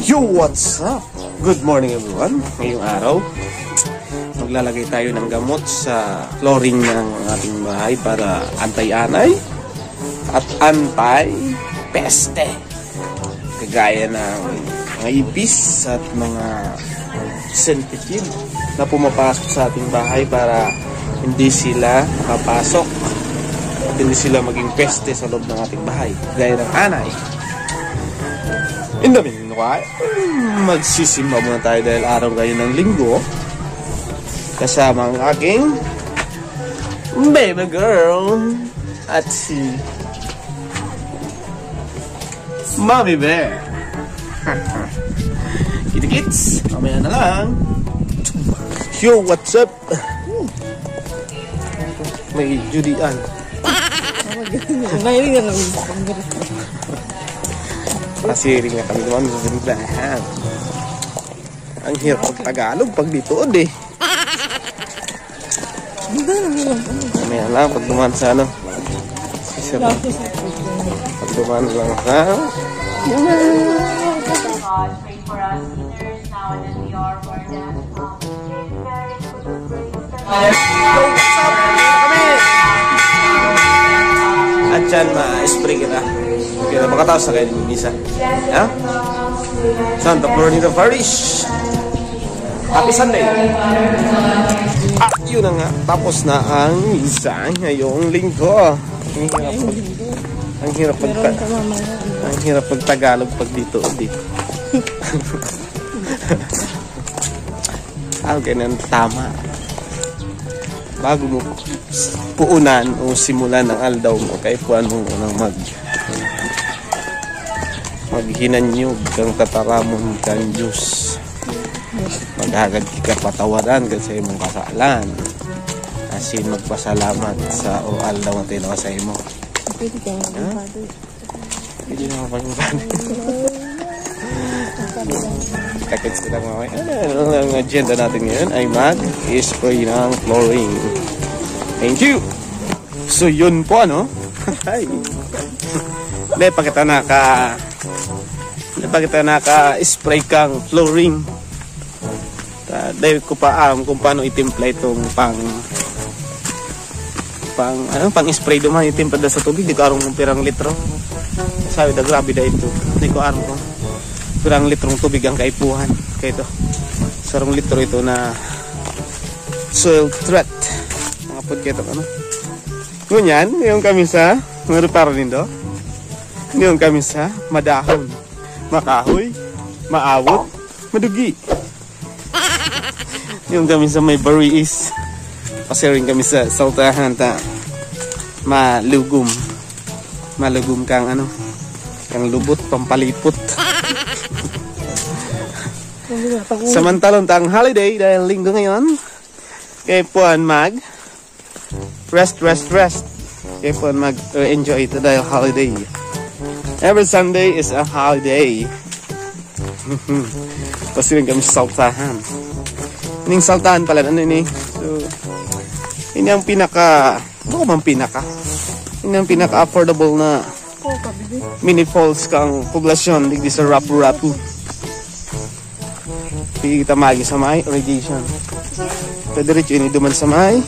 Yo, what's up? Good morning everyone. Ngayong araw, maglalagay tayo ng gamot sa flooring ng ating bahay para anti-anay at anti-peste. Kagaya ng mga ipis at mga centipede na pumapasok sa ating bahay para hindi sila makapasok at hindi sila maging peste sa loob ng ating bahay. Gaya ng anay. In the meanwhile, magsisimba muna tayo dahil araw ngayon ng linggo. Kasama ang aking baby girl at si Mommy Bear. Kita-kits, mamaya na lang. Yo, what's up? May Judian. Pasiring na kami naman sa tindahan. Ang hirap pag Tagalog pag dito eh. Mamaya lang pag duman sa ano. Pag duman lang sa at dyan ma-spray kita. Kaya makataos na kayo ng isa. Yeah? Santa Florida Parish. Happy Sunday. Yun na nga. Tapos na ang isa ngayong linggo. Ang hirap pag Tagalog pag dito. Okay na tama. Bago mo puunan o simulan ng aldaw mo, kaya puan mo unang maghinanyog kang tataramon kang Diyos. Maghagad ka patawaran kasi mong kasalan. Asin magpasalamat sa o aldaw na tinawa sa imo. Hindi na mapagpapani. Takit sila mamaya. Ang agenda natin ngayon ay mag-spray ng flooring. Thank you! So yun po ano? Hi! Pagkita naka-spray kang flooring. Dahil ko pa kung paano itimpla itong pang-spray duman. Itimpla na sa tubig. Di ko arong pirang litro. Sabi na grabe na ito. Di ko arong pirang litrong tubig ang kaipuhan. Kaya ito. Sarong litro ito na soil threat. Mga podketo ano. Ngunyan, yung kamisa, maruparo nindo. Yung kamisa, madahon, makahoy, maawot, madugi. Yung kamisa may bariis. Kasi rin kami sa saltahan ta malugum kang ano, kang lubot, pampalipot. Samantalang tang holiday dahil linggo ngayon, kaya puan mag rest. Kaya puan mag enjoy ito dahil holiday. Every Sunday is a holiday. Kasi rin kami sa saltahan. Ining saltahan pala ano ini. So ini ang pinaka affordable na mini falls kang poblasyon digdi sa Rapu-Rapu. Pili kita magi sa may irrigation. Pwede rin ini duman sa may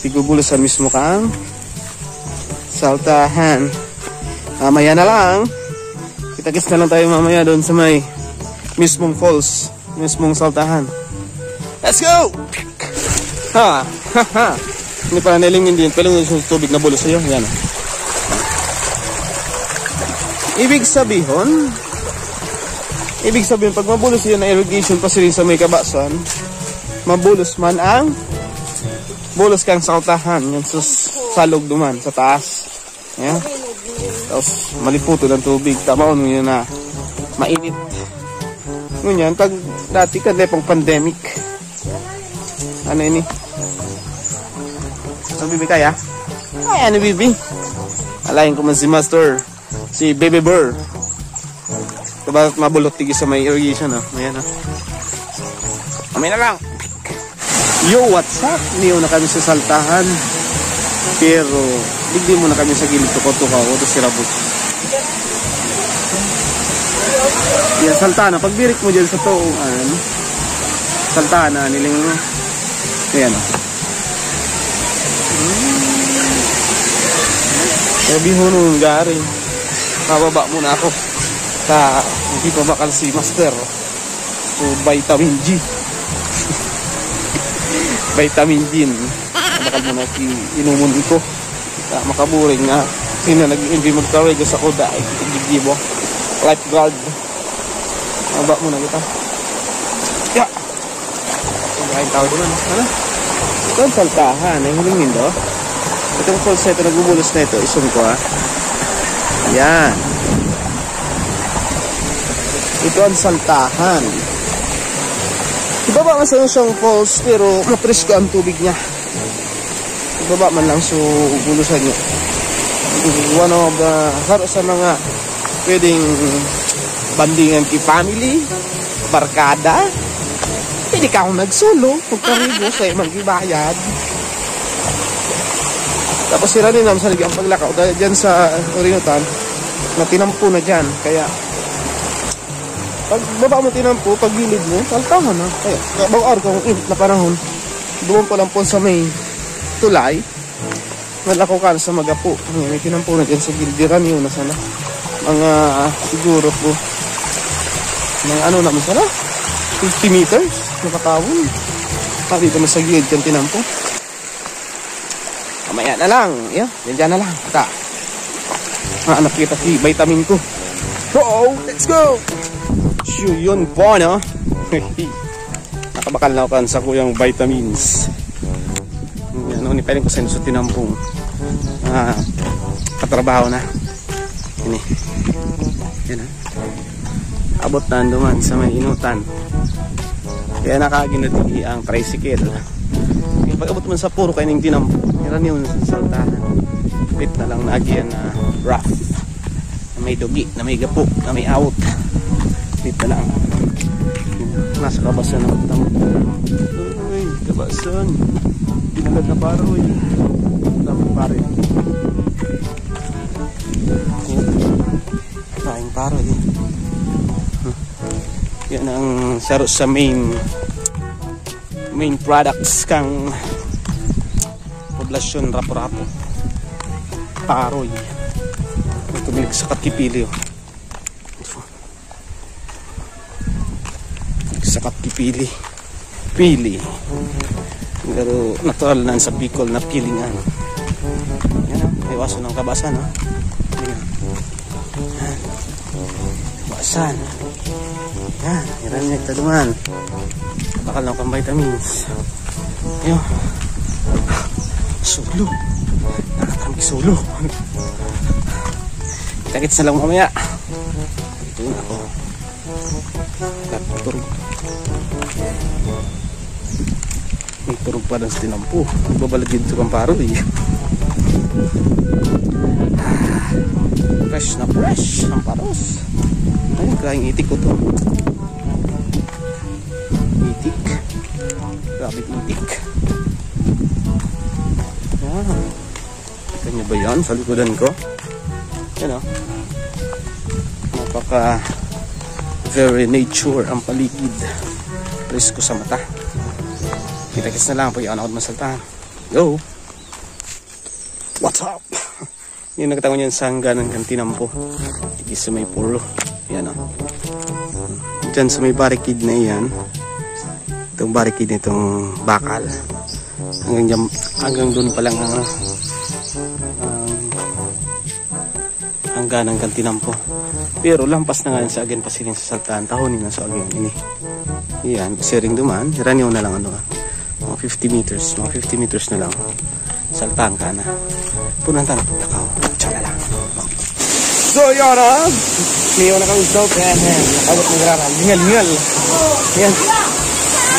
pigubulusan mismo kang saltahan. Mamaya na lang. Kita-kits na lang tayo mamaya doon sa may mismong falls, mismong saltahan. Let's go! Ha! Hindi pala nilingin din. Pero yung tubig na bulos sa'yo. Yan. Ibig sabihin, pag mabulos yun na irrigation pa sila sa may kabasan, mabulos man ang bulos kang saltahan. Yan sa salog duman, sa taas. Yan. Tapos maliputo ng tubig. Tamaon mo yun na mainit. Ngunyan, pag dati ka pang pandemic. Ano ini? Ano bibi kaya? Ay, ano bibi? Alayin ko man si Master. Si Baby Bear. Diba mabulot tigi sa may irrigation Ayan Amay na lang. Yo, what's up? Niyo na kami sa saltahan. Pero, digdi mo na kami sa gilid tukaw-tukaw o sirabot. Yan, saltana. Pagbirik mo dyan sa tuungan, saltana, niling mo. Ayan o. Sabihin nun, gari. Mababa muna ako. Hindi pa bakal si Master. So, vitamin G. Vitamin G. Bakal muna inumun ko. Makaburing na. Sino nag-enjoy magkawig sa kuda ay gigibo. Lifeguard. Mababa muna kita. Ya! Pagkain tao doon. Ano? Ito ang saltahan. Ay hilingin do. Itong falls na ito, nagbubulos na ito. Isum ko ha. Yan. Ito ang saltahan. Ibaba man sa siyang falls pero mapresko ang tubig niya. Ibaba man lang so bulusan niyo. One of the haro sa mga pwedeng bandingan ki family, barkada. Pwede ka akong nagsolo. Pagkaribo sa'yo magbibayad. Tapos sila din naman sa ligang paglakaw. Dahil dyan sa Orinutan, na tinampo na dyan. Kaya, pag baba mo tinampo, pag gilid mo, saltahan na. Kaya, bawar kung init na panahon, doon pa lang po sa may tulay, malakaw ka sa Magapo. May tinampo na dyan sa gildiran yun na sana. Mga, siguro po, mga ano naman sana, 50 meters, nakatawon. Dito mo sa gilid kang tinampo. Mamaya na lang. Yeah, dyan na lang. Ata. Nakita si vitamin ko. Go! Let's go! Sure, yun po, no? Nakabakal na ako sa kuyang vitamins. Yan, ni pwedeng ko sa tinampong katrabaho na. Yan eh. Yan ha. Abot na duman sa may inutan. Kaya nakaginati ang tricycle. Pag-abot mo sa puro kayo ng tinampo, meron yun sa saltahan. Pit na lang nagyan na rough. Na may dugi, na may gapo, na may out. Pit na lang. Nasa kabasan ng tampo. Uy, kabasan. Pinagad na paroy. Dami pare. Kaing paroy. Yan ang saro sa main products kang poblasyon rapo-rapo paroy tumilig sa Katkipili sa Katkipili pili pero natural na sa Bicol na pilingan yan may waso ng kabasan ha kabasan yan iran niya itaduman bakal lang pang vitamins. Ayun. Solo. Nakakami solo. Kita-kits na lang mamaya. Ito na ako. Turog. May turog pa lang sa tinampo. Babalagin ito kang paroy. Fresh na fresh. Ang paros. Ayun, kaing itik ko to. Grabe itik. Yan. Kita nyo ba yan sa likodan ko? Yan o. Napaka very nature ang paligid. Presko sa mata. Kita-kits na lang pag iyan ako masaltahan. Go! What's up? Yung nagtangon yan sa hangganan ng tinampo. Hindi sa may puro. Yan o. Diyan sa may barricade na iyan. Itong barricade nitong bakal hanggang doon pa lang hanggang ng kantinampo pero lampas na nga sa agen pasiling sa saltahan tahonin na sa agen ini yan kasi ring duman hiranyo na lang mga 50 meters na lang saltahan ka na punan tanong takaw tiyan na lang so yara niyo na kang daw nakabot ng graran hingal yan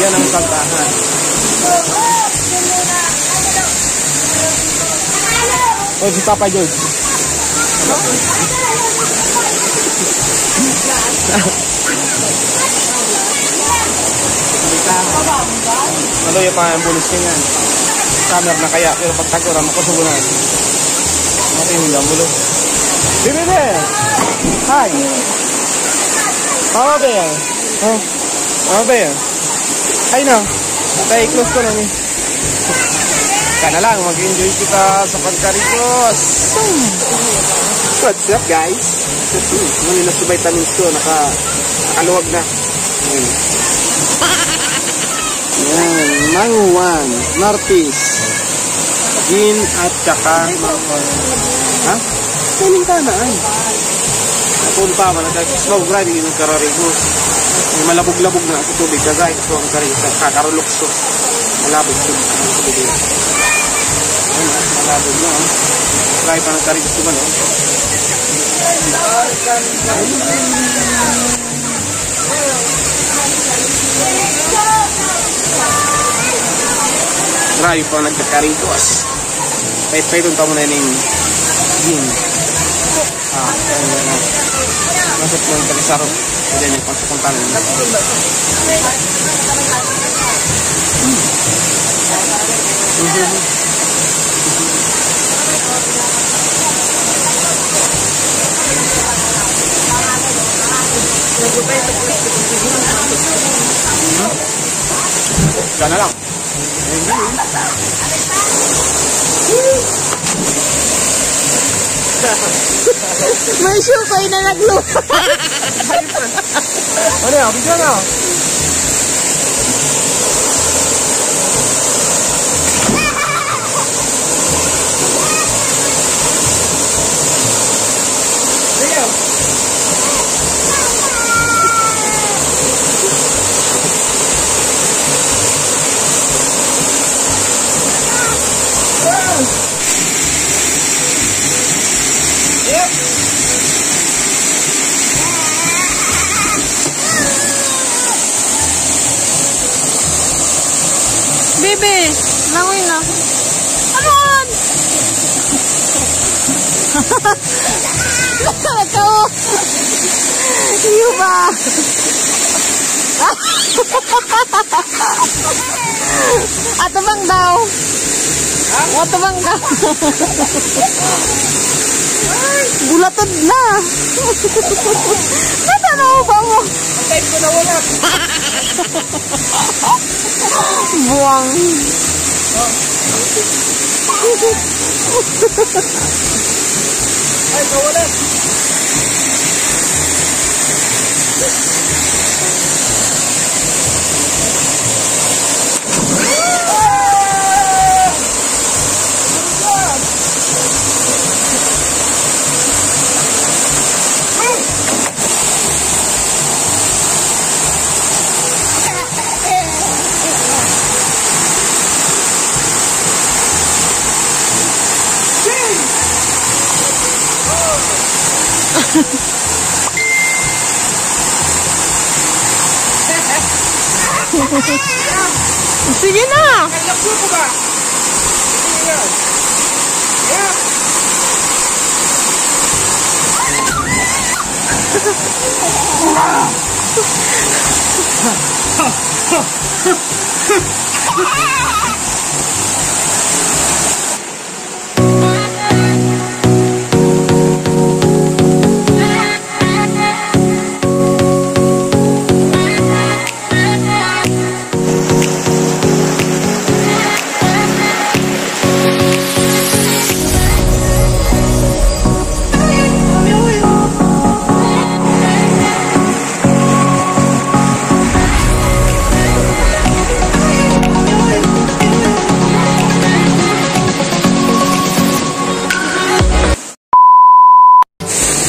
yan ang saltahan. O si Papa George. Ano yung pa-ambulis ka yan? Summer na kaya, pero pagtaguran, makasugunan. Mati yung ambulo. Bibili! Hi! Mama ba yan? Oh. Mama ba yan? Ay na. Tayo, close ko lang eh. Kaya lang, mag-enjoy kita sa pagkarikos. What's up guys? Ngunit na sa vitamins ko, nakaluwag na. Yan, manguwan, northeast, gin at saka manguwan. Ha? Kunin ka na ay. Napunta pa, slow grinding yung kararigos. May malabog-labog na sa tubig. Kagaya ito ang kakarulokso. Malabog ito ang tubig. Malabog na. Try pa ng karigos ko ba no? Try pa nagkakarigos. Pahit-pahitun pa muna yung gin. Kaya na. Masok mo yung kalisaro. Kaya yung pagsakuntan. Sana lang. May syukoy na nagluto. Ano yan? Bigyan na. Bebe, langoy na. Come on! Ikaw! Iyo ba? Atubang daw. Atubang daw. Bulatod na. Natanaw ba mo? Patay ko na wala. Buwang. Ay, nawala. Sige na. Kalakso ko ba? Sige yan. Yeah.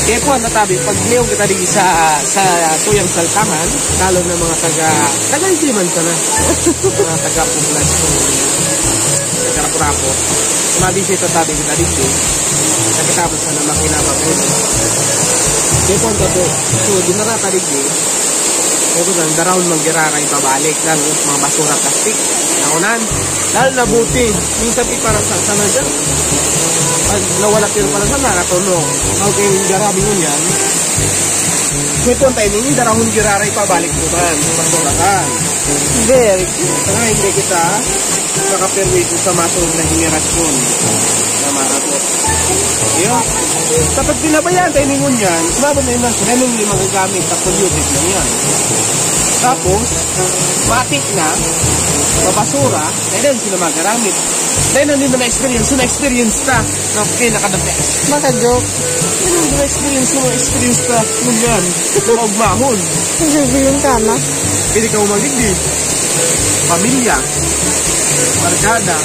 Kaya po natabi, pag liyong kita din sa tuyang saltangan, lalo na mga taga-isiman ka na, mga taga-poblasyon, taga-rapurapo, mabisi tatabi kita din din, nakitapos na na makinabang rin. Kaya po natabi, so dinarata din din, kaya po nang darawin manggiraray pabalik, lalo mga basura plastik, naunan, lalo na buti, minsan parang sana dyan, pag nawala kayo pala sa nakatulong, okay, garabi mo yan, may puntay ninyo, darahon giraray pabalik mo man, masurakan. Very good. Saka hindi kita nakaperwito sa masunod na henerasyon na marabot. Yeah. Kapag pinabayaan tayo ningon yan, kumabot na yun lang. Ganun yung magagamit sa polluted lang yan. Tapos, matik na, mabasura, dahil sila magagamit. Dahil hindi mo na-experience, so na-experience ka. Okay, nakadapes. Maka-joke. Ano yung na-experience mo, na-experience ka. Kung yan, na maugmahon. Sasabihin ka na. Pwede ka umaligid. Pamilya. Barkada.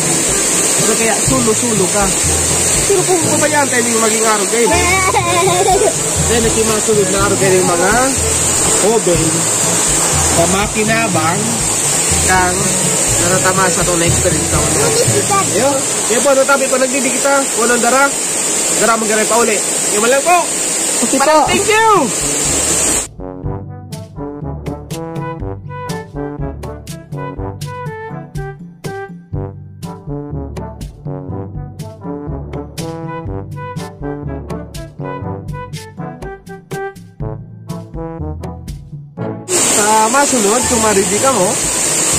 Pero kaya sulo-sulo ka. Pero kung pabayaan tayo yung maging araw kayo. Dahil nakimasunod na araw kayo yung mga hobel. Pamakinabang kang naratamasa itong na-experience ako. Ayo. Kaya po, natabi ko nagdidig kita. Walang dara. Dara magaray pa uli. Yung malang po. Okay po. Thank you! Masunod, kung ma-ready ka mo,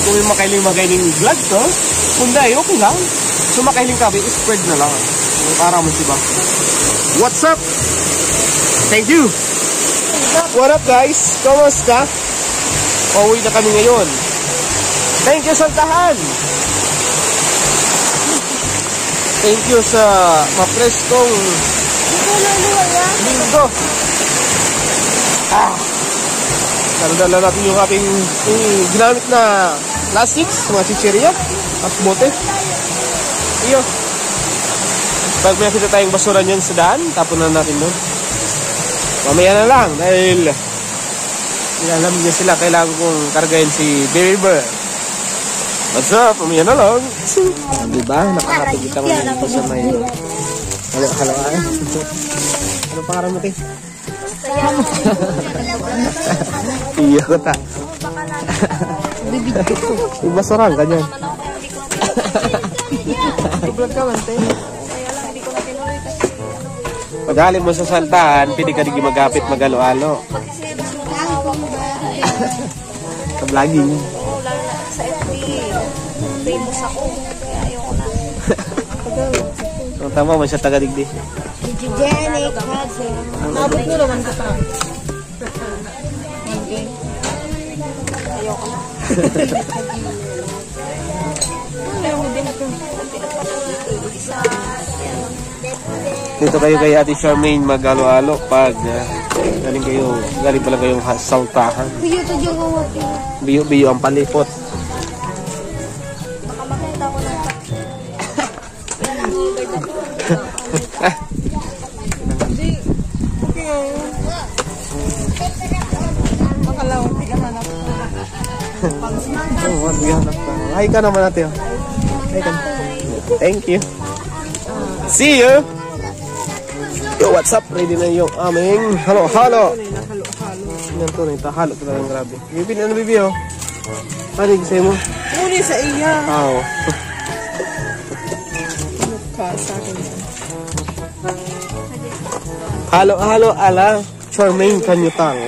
kung may makailing vlog to, kung dahil, okay lang. So makailing ka, spread na lang. Para mo siba. What's up? Thank you! What up guys? Kamusta? Pauwi na kami ngayon. Thank you Saltahan! Thank you sa mapreskong linggo. Dala natin yung ating ginamit na plastics, mga chicheria at bote. Iyo. Pag may nakita tayong basura niyan sa daan, tapon na natin doon. Mamaya na lang dahil alam niya sila kailangan kong kargahin si Baby Bear. What's up? Mamaya na lang. Diba? Nakakapit kita mo dito sa may halo-haloan. Ano pangalan mo, Tay? Iya ko ta. Ibasorang ka dyan. Vlog ka man, te. Pag-alim mo sa Saltahan, pwede ka rin magapit mag-alo-alo. Ka-vlogging. Sa FB, famous ako. Kaya ayoko na. Tama mo siya taga-digdi. Hygienic cousin. Abot mo naman ka pa. Ayoko na. Dito kayo kay Ate Charmaine mag-alo-alo pag galing pala kayong Saltahan. Kuya to dyan ko. Biyo-biyo ang palipot. Baka makita ko ng Okay nga yun. Makalawang tigahanap ko. Oh, maghanap ka. Hi ka naman natin. Hi ka. Thank you. See you! Yo, what's up? Ready na yung aming halo-halo. Yan to, halo to lang grabe. Bibi, ano bibi oh? Panig sa'yo mo? Muli sa iya. Oo. Mukha sa akin. Halo-halo ala Charmaine Kanyutang.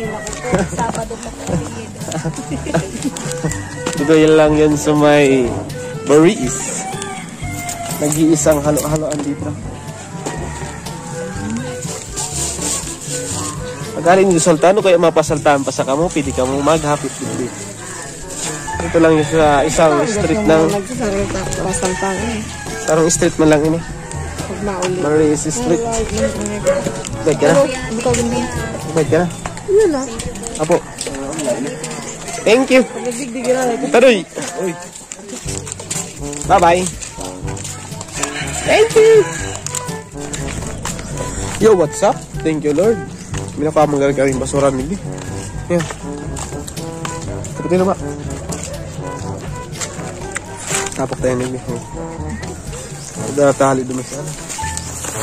ay naku po. Sabado pa po. Dito yan lang yan sa may Baris. Nag-iisang halo-haloan dito. Pagaling yung Saltano, kaya mapasaltahan pa sa kamo, pwede ka mo maghapit dito. Ito lang yung sa isang street ng... Nagsasalita. Pasaltang eh. Sarong street man lang ini. Pag mauli. Baris Street. Baik ka na? Bukal din. Baik ka na? Yun na. Apo. Thank you. Nagdigdigin na. Tadoy. Bye-bye. Thank you. Yo, what's up? Thank you, Lord. Minapamanggal ka rin basuran nili. Yan. Tapos na ba? Tapok tayo nili. Tali dumas na.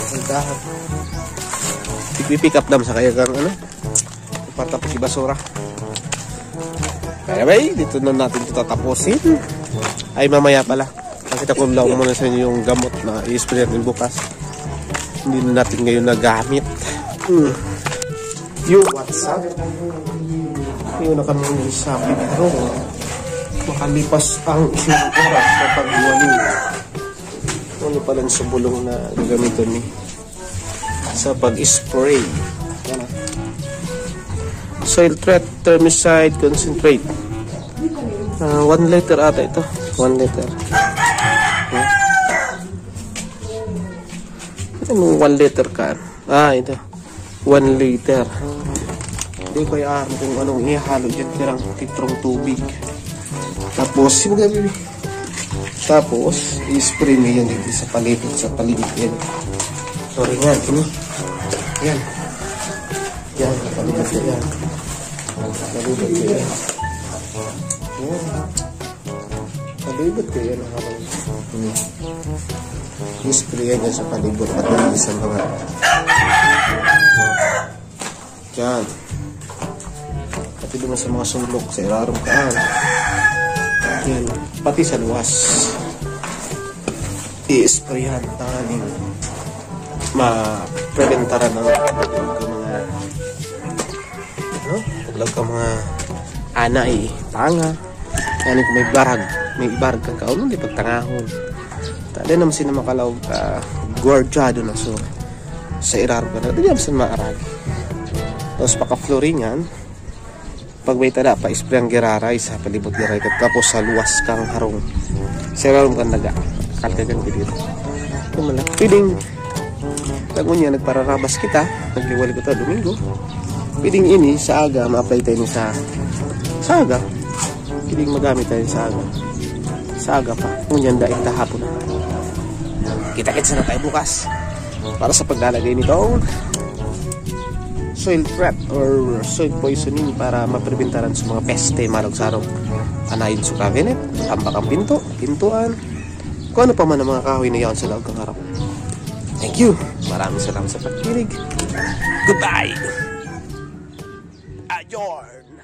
Saltahan. Pick up naman sa kaya kang ano. Patapos si basura. Kaya bay, dito na natin ito tatapusin. Ay mamaya pala. Nakita ko lang muna sa inyo yung gamot na i-spray natin bukas. Hindi na natin ngayon nagamit. Yo, what's up? Ngayon na kami sa Pidro. Makalipas ang isang oras sa pagwali. Ano pala sa bulong na gagamitin ni sa pag-spray. Yan ah. Soil threat termicide concentrate. 1 liter ata ito. 1 liter. Ano 1 liter ka? Ito. 1 liter. Hindi ko alam kung anong ihalo dyan. Pirang litrong tubig. Tapos, i-spray mo yan dito sa paligid. Yan. Sorry nga, ini. Yan. Yan, paligid ko yan. Paligid ko yan. Yan. Paligid ko yan. I-spray yan sa paligid at hindi sa mga. Yan. Pati doon sa mga sulok, sa irarong kaan. Yan. Pati sa luwas. I-sprayan tanganing ma-preventaran ng paglag ka mga anay, tanga. Yan kung may ibarag kang kaunon, di pagtangahon. Tali naman sila makalaw ka guardyado na so sa irarong ka na. Di naman sila maarag. Tapos paka-floringan, pag may tada pa spray ang giraray sa palibot giraray tapos sa luwas kang harong sa harong kang naga kalkagan ka dito pwedeng tagon niya nagpararabas kita nagliwali ko ito Domingo pwedeng ini sa aga ma-apply tayo sa aga pwedeng magamit tayo sa aga pa ngunyan daig tahapon kita-kits na tayo bukas para sa paglalagay nito soil threat or soil poisoning para mapreventaran sa mga peste malagsarong anayin sa cabinet, tambak ang pintuan, kung ano pa man ang mga kahoy na yaon sa loob ng harap. Thank you. Maraming salamat sa pagkinig. Goodbye. Adjourn.